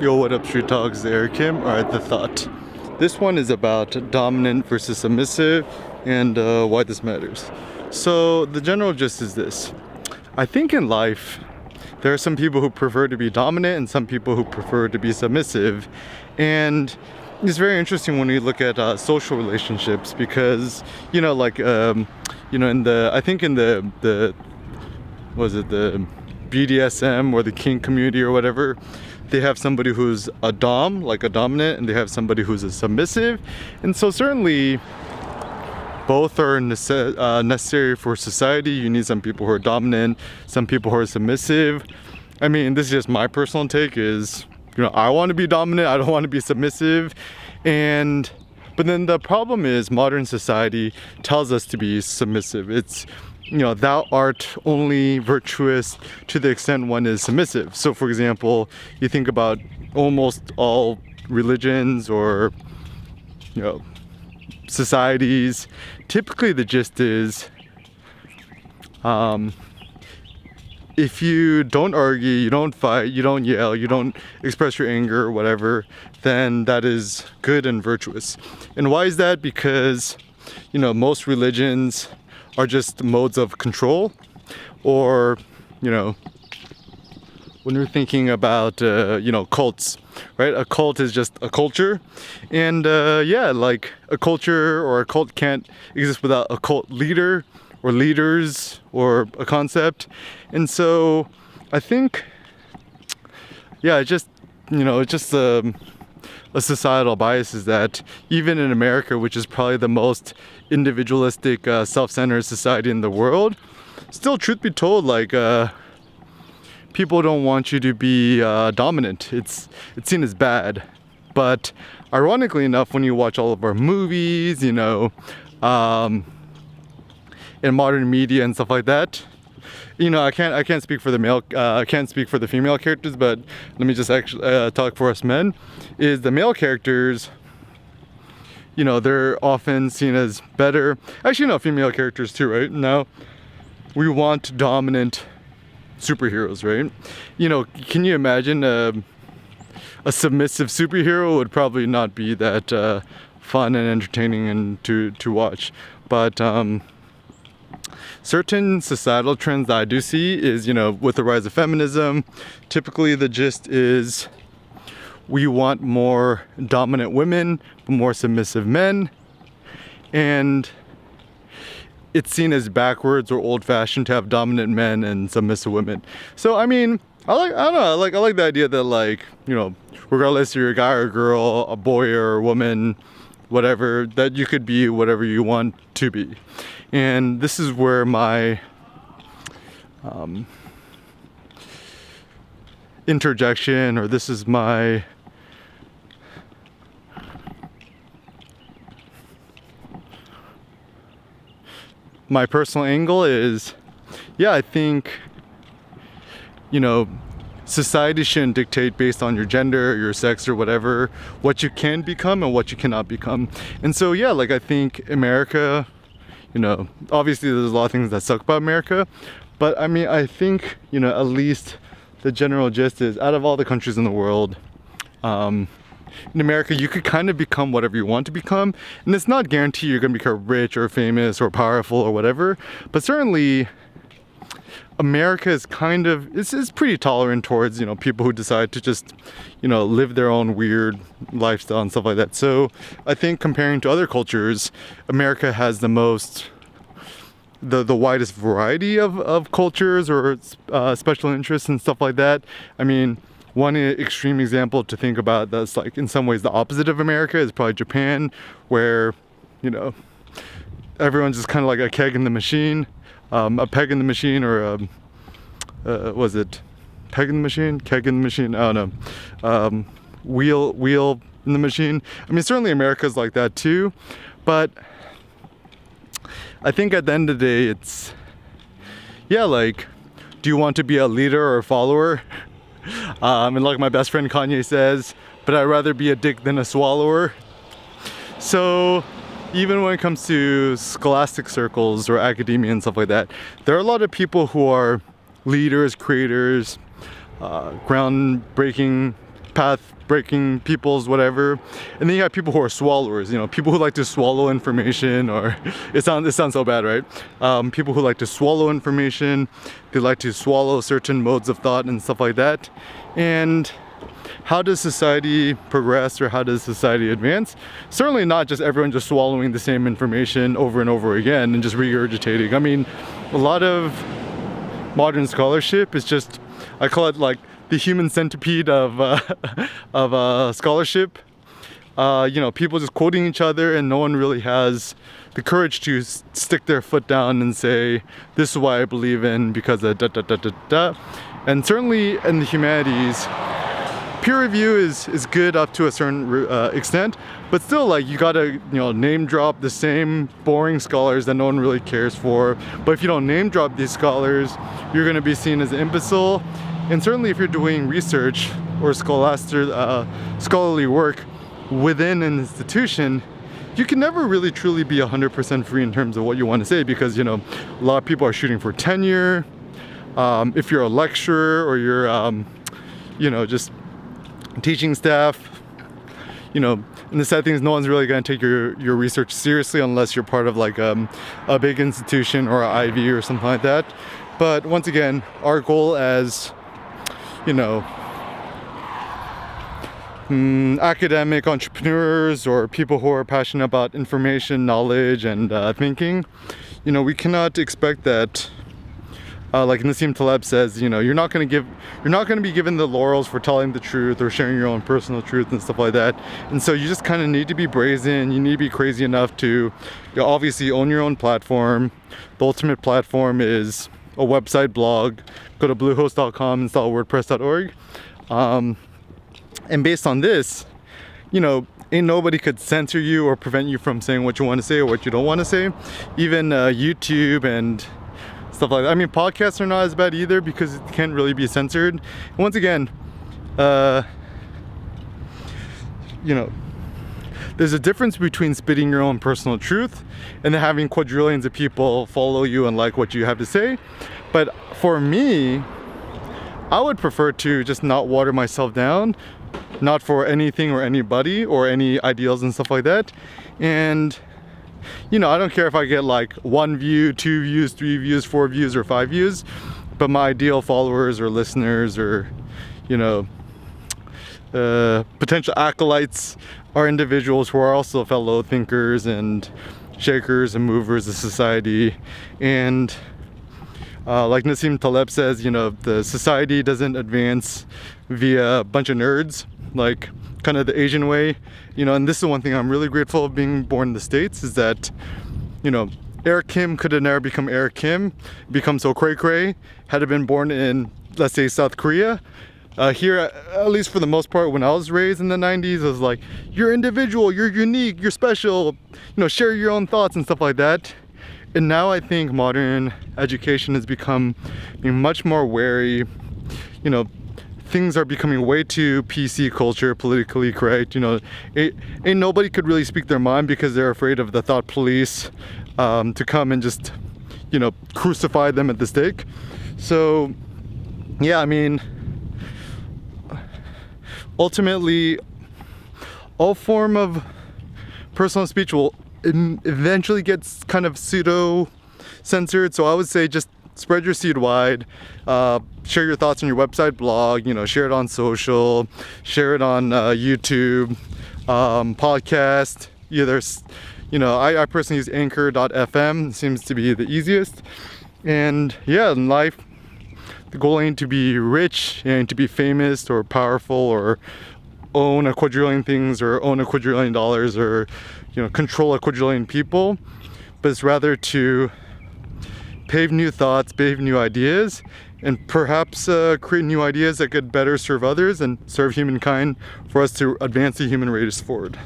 Yo, what up, Street Talks? Eric Kim. Alright, the thought. This one is about dominant versus submissive and why this matters. So, the general gist is this. I think in life, there are some people who prefer to be dominant and some people who prefer to be submissive. And it's very interesting when we look at social relationships because, in the, I think in the BDSM or the kink community or whatever, they have somebody who's a dom, like a dominant, and they have somebody who's a submissive. And so certainly both are necessary for society. You need some people who are dominant, some people who are submissive. I mean, this is just my personal take is, I want to be dominant, I don't want to be submissive. But then the problem is modern society tells us to be submissive. It's, thou art only virtuous to the extent one is submissive. So for example, you think about almost all religions or, societies, typically the gist is, if you don't argue, you don't fight, you don't yell, you don't express your anger or whatever, then that is good and virtuous. And why is that? Because, most religions are just modes of control, or, when you're thinking about, cults, right? A cult is just a culture. And like a culture or a cult can't exist without a cult leader or leaders or a concept. And so I think, it's just a societal bias is that even in America, which is probably the most individualistic, self-centered society in the world, still, truth be told, people don't want you to be dominant. It's seen as bad. But ironically enough, when you watch all of our movies, in modern media and stuff like that, I can't speak for I can't speak for the female characters, but let me just actually talk for us men. Is the male characters, they're often seen as better. Actually, no, female characters too, right? Now, we want dominant superheroes, right? Can you imagine a submissive superhero would probably not be that fun and entertaining and to watch. But certain societal trends that I do see is, with the rise of feminism, typically the gist is we want more dominant women, but more submissive men. And it's seen as backwards or old-fashioned to have dominant men and submissive women. So, I mean, I like the idea that, regardless if you're a guy or a girl, a boy or a woman, whatever, that you could be whatever you want to be. And this is where my interjection, or this is my personal angle is, I think, society shouldn't dictate based on your gender, your sex, or whatever, what you can become and what you cannot become. And so, I think America, obviously there's a lot of things that suck about America, but I mean, I think, at least the general gist is, out of all the countries in the world, in America, you could kind of become whatever you want to become, and it's not guaranteed you're going to become rich or famous or powerful or whatever, but certainly America is it's pretty tolerant towards, people who decide to just, live their own weird lifestyle and stuff like that. So I think comparing to other cultures, America has the widest variety of cultures or special interests and stuff like that. I mean, one extreme example to think about that's in some ways the opposite of America is probably Japan, where, everyone's just kind of like a keg in the machine. A peg in the machine, or was it peg in the machine, keg in the machine? I don't know. Wheel in the machine. I mean, certainly America's like that too, but I think at the end of the day, it's do you want to be a leader or a follower? And like my best friend Kanye says, but I'd rather be a dick than a swallower. So even when it comes to scholastic circles or academia and stuff like that, there are a lot of people who are leaders, creators, groundbreaking path breaking people's whatever, and then you have people who are swallowers, you know, people who like to swallow information, or it sounds so bad, right? People who like to swallow information, they like to swallow certain modes of thought and stuff like that. And how does society progress, or how does society advance? Certainly not just everyone just swallowing the same information over and over again and just regurgitating. I mean, a lot of modern scholarship is just, I call it like the human centipede of scholarship. You know, people just quoting each other, and no one really has the courage to stick their foot down and say, this is what I believe in because of da da da da da. And certainly in the humanities, peer review is good up to a certain extent, but still, like, you gotta, you know, name drop the same boring scholars that no one really cares for. But if you don't name drop these scholars, you're gonna be seen as an imbecile. And certainly if you're doing research or scholarly work within an institution, you can never really truly be 100% free in terms of what you want to say, because, you know, a lot of people are shooting for tenure. If you're a lecturer, or you're, you know, just teaching staff, you know, and the sad thing is no one's really going to take your research seriously unless you're part of like a big institution or an Ivy or something like that. But once again, our goal as, you know, academic entrepreneurs, or people who are passionate about information, knowledge, and thinking, you know, we cannot expect that, like Nassim Taleb says, you know, you're not going to be given the laurels for telling the truth or sharing your own personal truth and stuff like that. And so you just kind of need to be brazen. You need to be crazy enough to, you know, obviously own your own platform. The ultimate platform is a website, blog. Go to bluehost.com, install wordpress.org. And based on this, you know, ain't nobody could censor you or prevent you from saying what you want to say or what you don't want to say. Even YouTube and stuff like that. I mean, podcasts are not as bad either because it can't really be censored. And once again, you know, there's a difference between spitting your own personal truth and then having quadrillions of people follow you and like what you have to say. But for me, I would prefer to just not water myself down, not for anything or anybody or any ideals and stuff like that. And, you know, I don't care if I get like 1 view, 2 views, 3 views, 4 views, or 5 views, but my ideal followers or listeners or, you know, potential acolytes are individuals who are also fellow thinkers and shakers and movers of society. And like Nassim Taleb says, you know, the society doesn't advance via a bunch of nerds, like kind of the Asian way, you know. And this is one thing I'm really grateful of being born in the States, is that, you know, Eric Kim could have never become Eric Kim, become so cray-cray, had it been born in, let's say, South Korea. Here, at least for the most part, when I was raised in the 90s, it was like, you're individual, you're unique, you're special, you know, share your own thoughts and stuff like that. And now I think modern education has become much more wary. You know, things are becoming way too PC culture, politically correct. You know, ain't nobody could really speak their mind because they're afraid of the thought police to come and just, you know, crucify them at the stake. So, yeah, I mean, ultimately, all form of personal speech will eventually gets kind of pseudo censored. So I would say just spread your seed wide, share your thoughts on your website, blog, you know, share it on social, share it on YouTube, podcast. Either, you know, I personally use anchor.fm. It seems to be the easiest. And yeah, in life, the goal ain't to be rich, ain't to be famous or powerful or own a quadrillion things or own a quadrillion dollars or, you know, control a quadrillion people, but it's rather to pave new thoughts, pave new ideas, and perhaps create new ideas that could better serve others and serve humankind for us to advance the human race forward.